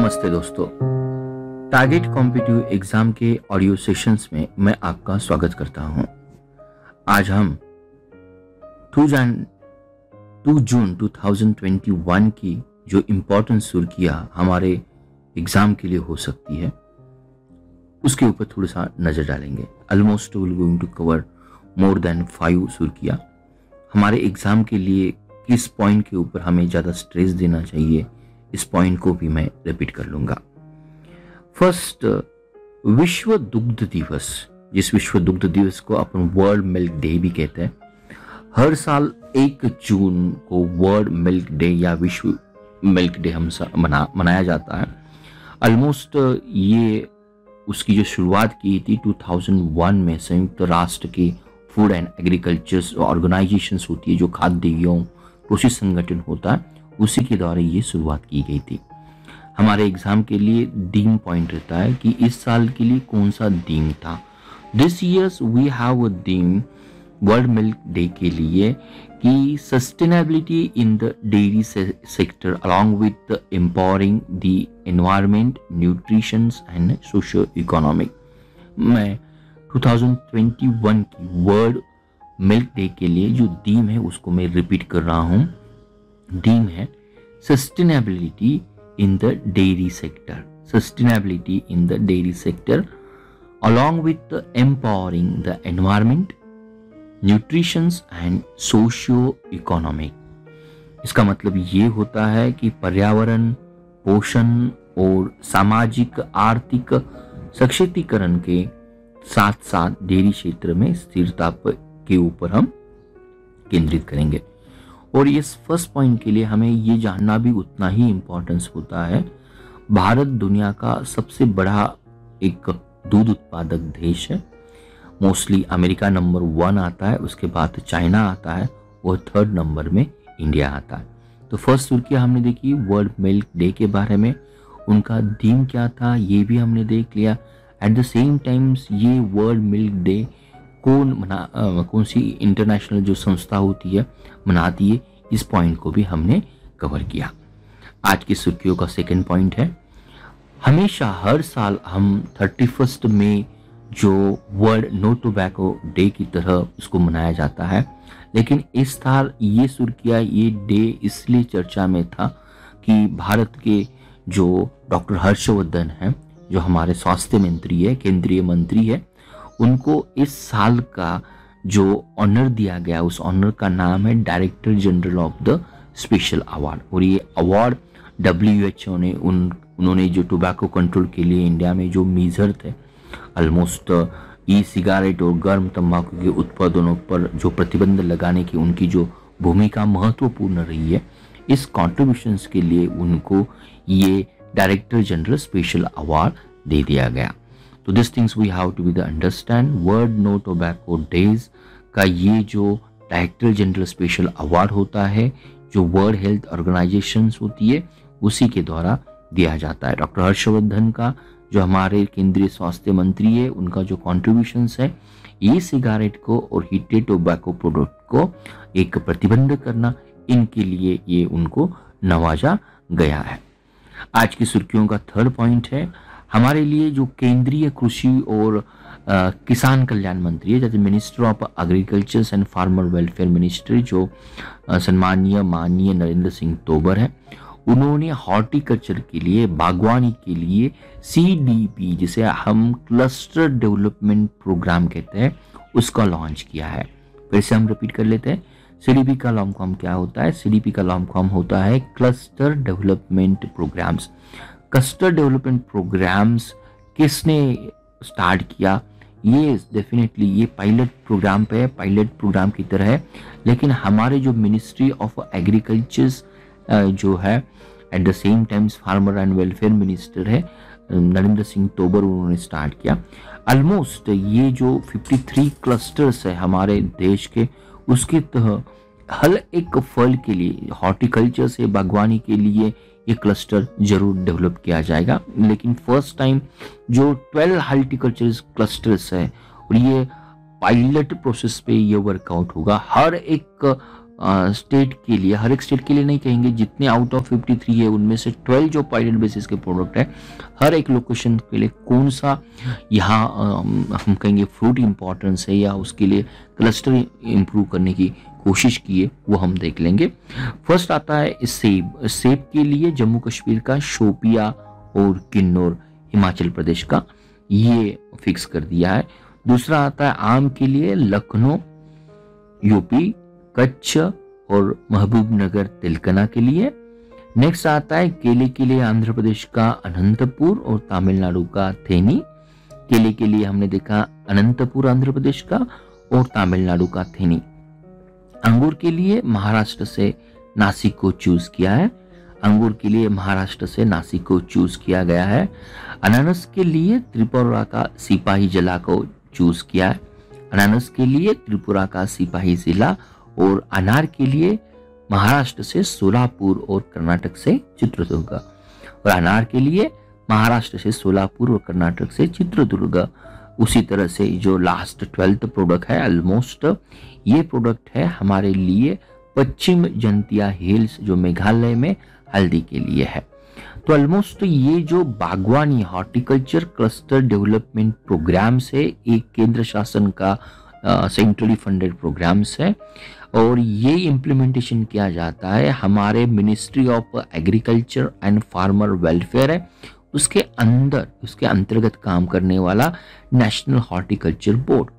नमस्ते दोस्तों, target competitive exam के ऑडियो सेशंस में मैं आपका स्वागत करता हूं। आज हम 2 जून 2021 की जो इम्पोर्टेंट सुर्खियां हमारे एग्जाम के लिए हो सकती है उसके ऊपर थोड़ा सा नजर डालेंगे। Almost will going to cover more than 5 सुर्खियां। हमारे एग्जाम के लिए किस पॉइंट के ऊपर हमें ज़्यादा स्ट्रेस देना चाहिए, इस पॉइंट को भी मैं रिपीट कर लूंगा। फर्स्ट, विश्व दुग्ध दिवस। जिस विश्व दुग्ध दिवस को अपन वर्ल्ड मिल्क डे भी कहते हैं। हर साल 1 जून को वर्ल्ड मिल्क डे या विश्व मिल्क डे हम मनाया जाता है। ऑलमोस्ट ये उसकी जो शुरुआत की थी 2001 में संयुक्त राष्ट्र की फूड एंड एग्रीकल्चर ऑर्गेनाइजेशंस होती है, जो खाद्य एवं कृषि संगठन होता है, उसी के द्वारा ये शुरुआत की गई थी। हमारे एग्जाम के लिए डीम पॉइंट रहता है कि इस साल के लिए कौन सा डीम था। This years we have a theme world milk day के लिए कि sustainability in the dairy sector along with empowering the environment, nutrition and socio economic. मैं 2021 की वर्ल्ड मिल्क डे के लिए जो डीम है उसको मैं रिपीट कर रहा हूं। डीम है sustainability in the dairy sector, sustainability in the dairy sector along with empowering the environment, nutrition and socio-economic। इसका मतलब ये होता है कि पर्यावरण, पोषण और सामाजिक आर्थिक सशक्तिकरण के साथ साथ डेयरी क्षेत्र में स्थिरता के ऊपर हम केंद्रित करेंगे। और इस फर्स्ट पॉइंट के लिए हमें ये जानना भी उतना ही इम्पोर्टेंस होता है। भारत दुनिया का सबसे बड़ा एक दूध उत्पादक देश है। मोस्टली अमेरिका नंबर 1 आता है, उसके बाद चाइना आता है और 3rd नंबर में इंडिया आता है। तो फर्स्ट सुर्खियां हमने देखी वर्ल्ड मिल्क डे के बारे में, उनका थीम क्या था ये भी हमने देख लिया। एट द सेम टाइम्स ये वर्ल्ड मिल्क डे कौन सी इंटरनेशनल जो संस्था होती है मनाती है, इस पॉइंट को भी हमने कवर किया। आज की सुर्खियों का सेकंड पॉइंट है, हमेशा हर साल हम 31 मई जो वर्ल्ड नो टोबैको डे की तरह उसको मनाया जाता है, लेकिन इस साल ये सुर्खियाँ ये डे इसलिए चर्चा में था कि भारत के जो डॉक्टर हर्षवर्धन हैं, जो हमारे स्वास्थ्य मंत्री है, केंद्रीय मंत्री है, उनको इस साल का जो ऑनर दिया गया, उस ऑनर का नाम है director general of the special award. और ये अवार्ड WHO ने उन्होंने जो टोबैको कंट्रोल के लिए इंडिया में जो मेजर थे, ऑलमोस्ट ई सिगारेट और गर्म तंबाकू के उत्पादनों पर जो प्रतिबंध लगाने की उनकी जो भूमिका महत्वपूर्ण रही है, इस कॉन्ट्रीब्यूशंस के लिए उनको ये डायरेक्टर जनरल स्पेशल अवार्ड दे दिया गया। तो this things we have to be the understand. World no tobacco days का ये जो डायरेक्टर जनरल स्पेशल अवार्ड होता है, जो वर्ल्ड हेल्थ ऑर्गेनाइजेशन होती है, उसी के द्वारा दिया जाता है। डॉक्टर हर्षवर्धन का जो हमारे केंद्रीय स्वास्थ्य मंत्री है, उनका जो कॉन्ट्रीब्यूशंस है ई सिगारेट को और हीटेड टोबैको प्रोडक्ट को एक प्रतिबंध करना, इनके लिए ये उनको नवाजा गया है। आज की सुर्खियों का थर्ड पॉइंट है, हमारे लिए जो केंद्रीय कृषि और किसान कल्याण मंत्री है, जैसे minister of agriculture and farmer welfare minister जो माननीय नरेंद्र सिंह तोमर है, उन्होंने हॉर्टिकल्चर के लिए, बागवानी के लिए CDP जिसे हम क्लस्टर डेवलपमेंट प्रोग्राम कहते हैं, उसका लॉन्च किया है। फिर से हम रिपीट कर लेते हैं, CDP का लॉन्ग फॉर्म क्या होता है? CDP का लॉन्ग फॉर्म होता है cluster development programmes. Cluster development programmes किसने स्टार्ट किया? ये डेफिनेटली ये पायलट प्रोग्राम पे है, पायलट प्रोग्राम की तरह है, लेकिन हमारे जो मिनिस्ट्री ऑफ एग्रीकल्चर जो है, at the same times farmer and welfare minister है नरेंद्र सिंह तोमर, उन्होंने स्टार्ट किया। ऑलमोस्ट ये जो 53 क्लस्टर्स है हमारे देश के, उसके तहत हर एक फल के लिए, हॉर्टिकल्चर से बागवानी के लिए ये क्लस्टर जरूर डेवलप किया जाएगा। लेकिन फर्स्ट टाइम जो 12 हॉर्टिकल्चर क्लस्टर्स है और ये पायलट प्रोसेस पे ये वर्कआउट होगा। हर एक स्टेट के लिए, हर एक स्टेट के लिए नहीं कहेंगे, जितने आउट ऑफ 53 है उनमें से 12 जो पायलट बेसिस के प्रोडक्ट है, हर एक लोकेशन के लिए कौन सा यहाँ हम कहेंगे फ्रूट इम्पोर्टेंस है या उसके लिए क्लस्टर इम्प्रूव करने की कोशिश की है, वो हम देख लेंगे। फर्स्ट आता है सेब। सेब के लिए जम्मू कश्मीर का शोपिया और किन्नौर हिमाचल प्रदेश का ये फिक्स कर दिया है। दूसरा आता है आम के लिए लखनऊ यूपी, कच्छ और महबूबनगर तेलंगाना के लिए। नेक्स्ट आता है केले के लिए आंध्र प्रदेश का अनंतपुर और तमिलनाडु का थेनी। केले के लिए हमने देखा अनंतपुर आंध्र प्रदेश का और तमिलनाडु का थेनी। अंगूर के लिए महाराष्ट्र से नासिक को चूज किया है। अंगूर के लिए महाराष्ट्र से नासिक को चूज किया गया है। अनानस के लिए त्रिपुरा का सिपाही जिला को चूज किया है। अनानस के लिए त्रिपुरा का सिपाही जिला और अनार के लिए महाराष्ट्र से सोलापुर और कर्नाटक से चित्रदुर्ग। और अनार के लिए महाराष्ट्र से सोलापुर और कर्नाटक से चित्रदुर्ग। उसी तरह से जो लास्ट 12th प्रोडक्ट है, ऑलमोस्ट ये प्रोडक्ट है हमारे लिए पश्चिम जंतिया हिल्स जो मेघालय में हल्दी के लिए है। तो ऑलमोस्ट ये जो बागवानी हॉर्टिकल्चर क्लस्टर डेवलपमेंट प्रोग्राम्स है, एक केंद्र शासन का सेंट्रली फंडेड प्रोग्राम्स है और ये इम्प्लीमेंटेशन किया जाता है हमारे ministry of agriculture and farmer welfare है, उसके अंतर्गत काम करने वाला नेशनल हॉर्टिकल्चर बोर्ड।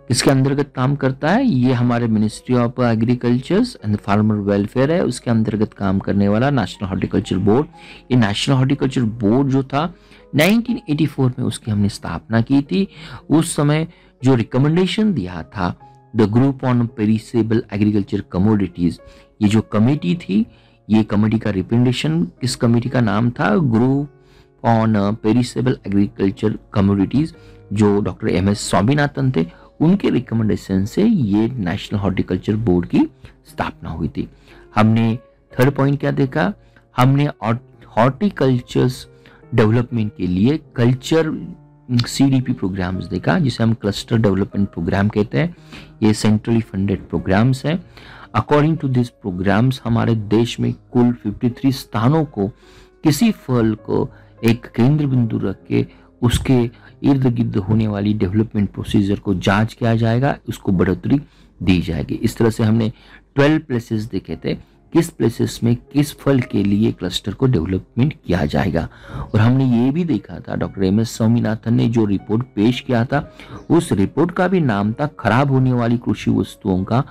इसके अंतर्गत काम करता है ये हमारे ministry of agriculture and farmer welfare है, उसके अंतर्गत काम करने वाला नेशनल हॉर्टिकल्चर बोर्ड। ये नेशनल हॉर्टिकल्चर बोर्ड जो था 1984 में उसकी हमने स्थापना की थी। उस समय जो रिकमेंडेशन दिया था the group on perishable agriculture commodities, ये जो कमेटी थी, ये कमेटी का रिकमेंडेशन, इस कमेटी का नाम था group on perishable agriculture commodities, जो डॉक्टर MS स्वामीनाथन थे, उनके रिकमेंडेशन से ये नेशनल हॉर्टिकल्चर बोर्ड की स्थापना हुई थी। हमने थर्ड पॉइंट क्या देखा, हमने हॉर्टिकल्चर डेवलपमेंट के लिए कल्चर CDP प्रोग्राम्स देखा, जिसे हम क्लस्टर डेवलपमेंट प्रोग्राम कहते हैं। ये सेंट्रली फंडेड प्रोग्राम्स हैं। अकॉर्डिंग टू दिस प्रोग्राम्स हमारे देश में कुल 53 स्थानों को किसी फल को एक केंद्र बिंदु रख के उसके इर्द गिर्द होने वाली डेवलपमेंट प्रोसीजर को जांच किया जाएगा, उसको बढ़ोतरी दी जाएगी। इस तरह से हमने 12 प्लेसेस देखे थे, किस प्लेसेस में किस फल के लिए क्लस्टर को डेवलपमेंट किया जाएगा। और हमने ये भी देखा था डॉक्टर MS स्वामीनाथन ने जो रिपोर्ट पेश किया था, उस रिपोर्ट का भी नाम था खराब होने वाली कृषि वस्तुओं का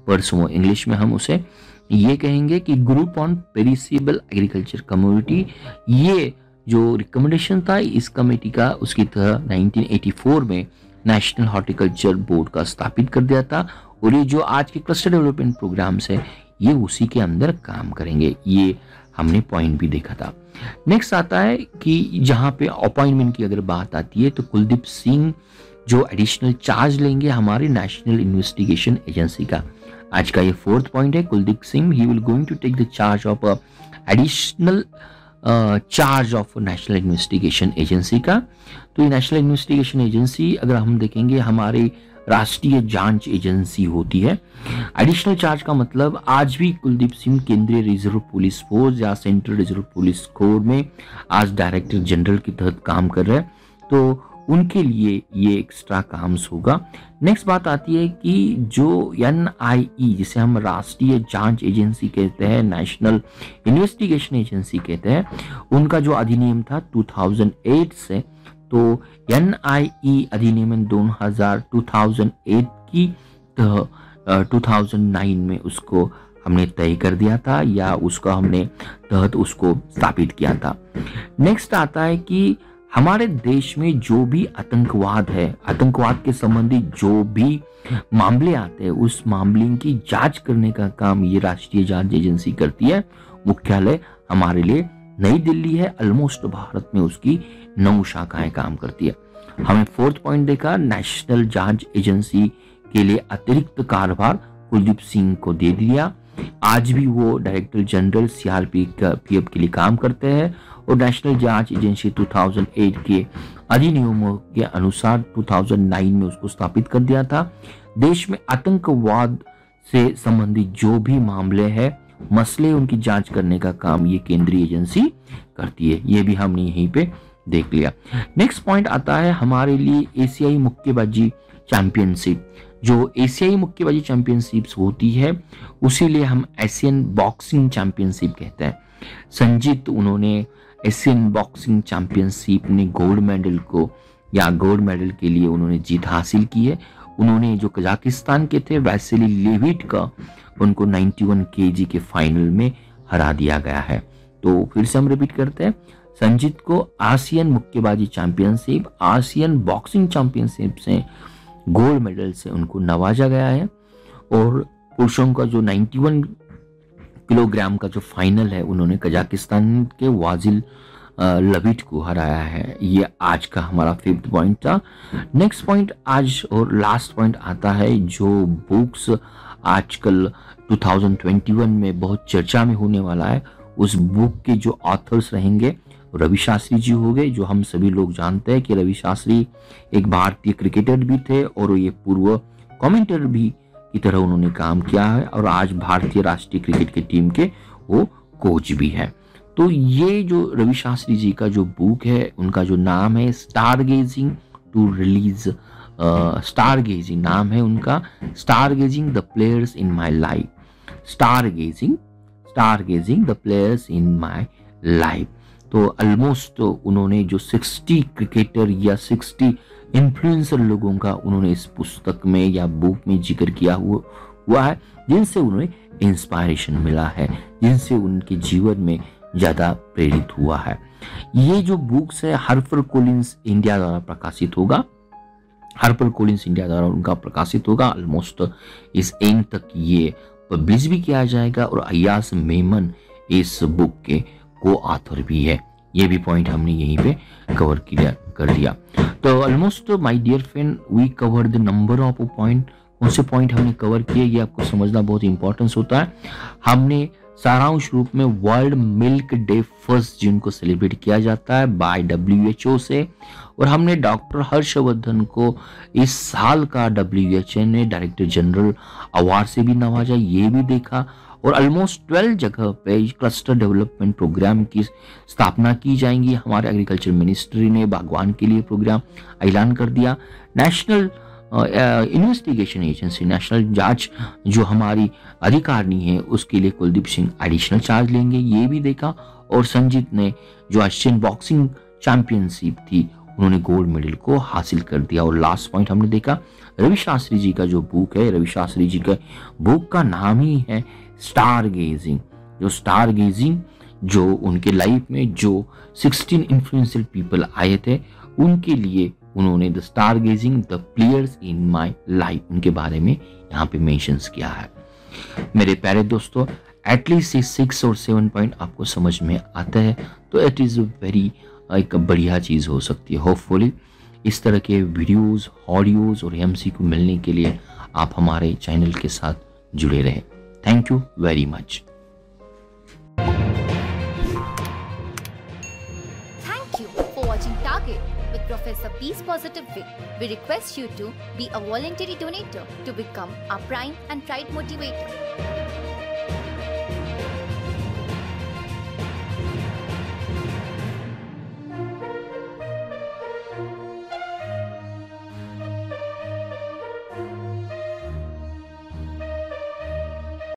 परसमो। इंग्लिश में हम उसे ये कहेंगे कि group on perishable agriculture community. ये जो रिकमेंडेशन था इस कमेटी का, उसकी तरह 1984 में नेशनल हॉर्टिकल्चर बोर्ड का स्थापित कर दिया था। और ये जो आज के क्लस्टर डेवलपमेंट प्रोग्राम्स है ये उसी के अंदर काम करेंगे। ये हमने पॉइंट भी देखा था। नेक्स्ट आता है कि जहां पे अपॉइंटमेंट की अगर बात आती है तो कुलदीप सिंह जो एडिशनल चार्ज लेंगे हमारी नेशनल इन्वेस्टिगेशन एजेंसी का। आज का ये फोर्थ पॉइंट है, Kuldeep Singh he will going to take the charge of additional charge of national investigation agency का। तो ये नेशनल इन्वेस्टिगेशन एजेंसी अगर हम देखेंगे हमारी राष्ट्रीय जांच एजेंसी होती है। एडिशनल चार्ज का मतलब आज भी कुलदीप सिंह केंद्रीय रिजर्व पुलिस फोर्स या सेंट्रल रिजर्व पुलिस कोर में आज डायरेक्टर जनरल के तहत काम कर रहे हैं, तो उनके लिए ये एक्स्ट्रा काम्स होगा। नेक्स्ट बात आती है कि जो NIE जिसे हम राष्ट्रीय जांच एजेंसी कहते हैं, नेशनल इन्वेस्टिगेशन एजेंसी कहते हैं, उनका जो अधिनियम था 2008 से, तो NIE अधिनियम 2008 की 2009 में उसको हमने तय कर दिया था या उसका हमने तहत उसको स्थापित किया था। नेक्स्ट आता है कि हमारे देश में जो भी आतंकवाद है, आतंकवाद के संबंधित जो भी मामले आते हैं, उस मामले की जांच करने का काम ये राष्ट्रीय जांच एजेंसी करती है। मुख्यालय हमारे लिए नई दिल्ली है। ऑलमोस्ट भारत में उसकी 9 शाखाएं काम करती है। हमें फोर्थ पॉइंट देखा, नेशनल जांच एजेंसी के लिए अतिरिक्त कार्यभार कुलदीप सिंह को दे दिया। आज भी वो डायरेक्टर जनरल CRPF के लिए काम करते हैं और नेशनल जांच एजेंसी 2008 के अधिनियमों के अनुसार 2009 में उसको स्थापित कर दिया था। देश में आतंकवाद से संबंधित जो भी मामले हैं, मसले, उनकी जांच करने का काम ये केंद्रीय एजेंसी करती है। ये भी हमने यहीं पे देख लिया। नेक्स्ट पॉइंट आता है हमारे लिए एशियाई मुक्केबाजी चैंपियनशिप। जो एशियाई मुक्केबाजी चैंपियनशिप्स होती है उसी लिए हम एशियन बॉक्सिंग चैंपियनशिप कहते हैं। संजीत, उन्होंने एशियन बॉक्सिंग चैंपियनशिप में गोल्ड मेडल के लिए उन्होंने जीत हासिल की है। उन्होंने जो कजाकिस्तान के थे वैसिली लेविट का उनको 91 केजी के फाइनल में हरा दिया गया है। तो फिर से हम रिपीट करते हैं, संजीत को आसियन मुक्केबाजी चैंपियनशिप, आसियन बॉक्सिंग चैंपियनशिप से गोल्ड मेडल से उनको नवाजा गया है। और पुरुषों का जो 91 किलोग्राम का जो फाइनल है उन्होंने कजाकिस्तान के वाजिल लविट को हराया है। ये आज का हमारा 5th पॉइंट था। नेक्स्ट पॉइंट आज और लास्ट पॉइंट आता है जो बुक्स आजकल 2021 में बहुत चर्चा में होने वाला है। उस बुक के जो ऑथर्स रहेंगे रवि शास्त्री जी हो गए। जो हम सभी लोग जानते हैं कि रवि शास्त्री एक भारतीय क्रिकेटर भी थे और ये पूर्व कमेंटेटर भी की तरह उन्होंने काम किया है और आज भारतीय राष्ट्रीय क्रिकेट की टीम के वो कोच भी है। तो ये जो रवि शास्त्री जी का जो बुक है उनका जो नाम है star gazing to release, star gazing नाम है उनका, star gazing the players in my life, star gazing the players in my life. तो ऑलमोस्ट उन्होंने जो 60 क्रिकेटर या 60 इन्फ्लुएंसर लोगों का उन्होंने इस पुस्तक में या बुक में जिक्र किया हुआ है जिनसे उन्हें इंस्पायरेशन मिला है, जिनसे उनके जीवन में ज्यादा प्रेरित हुआ है। ये जो बुक्स है हार्पर कोलिंस इंडिया द्वारा प्रकाशित होगा, उनका प्रकाशित होगा। ऑलमोस्ट इस एंड तक ये पब्लिश भी किया जाएगा और अयास मेमन इस बुक के को ऑथर भी है। ये भी पॉइंट हमने यहीं पे कवर कर दिया। तो almost my dear friend we cover the number of point. कौन से पॉइंट हमने कवर किए ये आपको समझना बहुत इंपॉर्टेंस होता है। हमने सारांश रूप में वर्ल्ड मिल्क डे 1 जून को सेलिब्रेट किया जाता है बाय WHO से, और हमने डॉक्टर हर्षवर्धन को इस साल का WHO ने डायरेक्टर जनरल अवार्ड से भी नवाजा, ये भी देखा। और ऑलमोस्ट 12 जगह पे क्लस्टर डेवलपमेंट प्रोग्राम की स्थापना की जाएंगी। हमारे एग्रीकल्चर मिनिस्ट्री ने बागवान के लिए प्रोग्राम ऐलान कर दिया। नेशनल इन्वेस्टिगेशन एजेंसी, नेशनल जांच जो हमारी अधिकारिणी है उसके लिए कुलदीप सिंह एडिशनल चार्ज लेंगे, ये भी देखा। और संजीत ने जो एशियन बॉक्सिंग चैंपियनशिप थी उन्होंने गोल्ड मेडल को हासिल कर दिया। और लास्ट पॉइंट हमने देखा रवि शास्त्री जी का जो बुक है, रवि शास्त्री जी का बुक का नाम ही है स्टार गेजिंग। जो स्टार गेजिंग जो उनके लाइफ में जो 16 इन्फ्लुएंशियल पीपल आए थे उनके लिए उन्होंने the star gazing the players in my life उनके बारे में यहाँ पे मेंशंस किया है। मेरे प्यारे दोस्तों, एटलीस्ट 6 और 7 पॉइंट आपको समझ में आता है तो इट इज़ वेरी एक बढ़िया चीज़ हो सकती है। होपफुली इस तरह के वीडियोस, ऑडियोज और MCQ मिलने के लिए आप हमारे चैनल के साथ जुड़े रहें। Thank you very much. Thank you for watching Target with Professor Peace Positive Way. We request you to be a voluntary donator to become our prime and pride motivator.